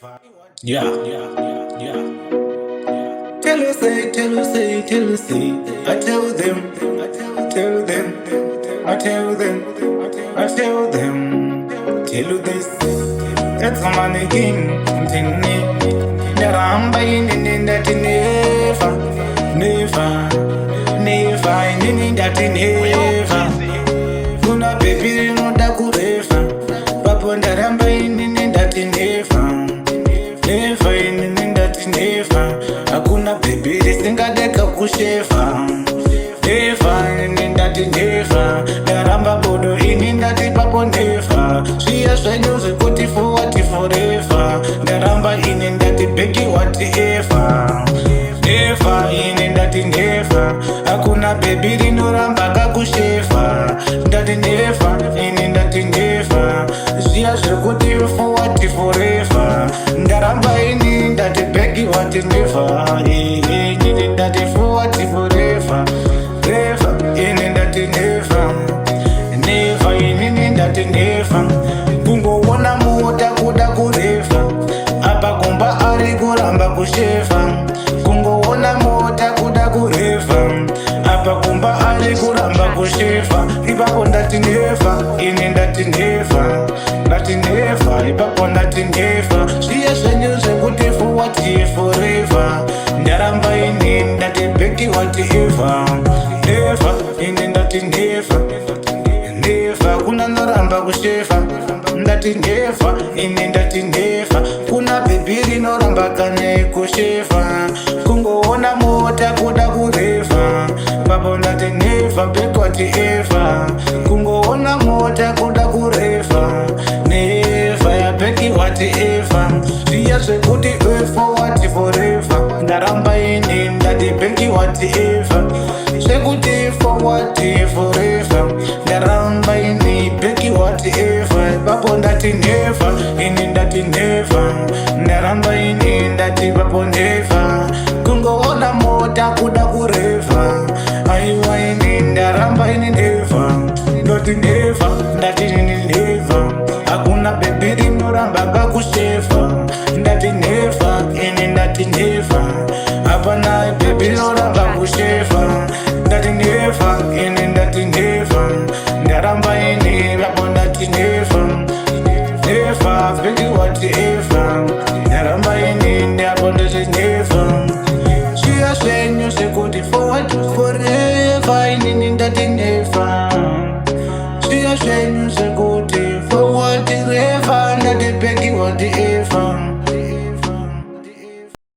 Yeah, yeah, yeah, yeah. Tell us, say, tell us, say, tell us, say. I tell them, tell them, I tell them, I tell them, tell you this. It's a money king, Ndaramba in that never, in that never. Kuna baby no da kurefa, papo ndaramba in that never. Never in that never. Hakuna baby singadeka kushefa. Never in that never. Ndaramba bodo in that papo never. Shia shenyo zikuti for what forever. Ndaramba in that begi whatever. Never in that never. Hakuna baby rinoramba kakushefa. That never in that never. Shia zikuti for what forever. Ndaramba in that begi what never. In that for what forever. Never in that never. Never in that never. Kungo wana muota kuda kurefa. Apa kumba ari kuramba kushefa. Kungo wana muota kuda kurefa. Apa kumba ari kuramba kushefa. Ipapo ndati never. In that never. Ndati never. Ipapo ndati never. Shia shenyo zekuti for what forever. Ndaramba in that beki whatever. Never in that never. Never kuna noramba kushefa. Ndati never in that never. Kuna bibiri noramba kane kushefa. Kungoona mota kuda kurefa. Papo ndati never beki whatever. Kungoona mota kuda kurefa. Never ya beki whatever. Shia zekuti for what forever. Ndaramba in that beki whatever. Shekuti for what forever. Ndaramba in beki whatever. Papo ndati never in that never. Ndaramba in that papo never. Kungoona mota kuda kurefa. Aiwa in ndaramba in never. Ndati never, ndati never. Hakuna baby rinoramba kakushefa.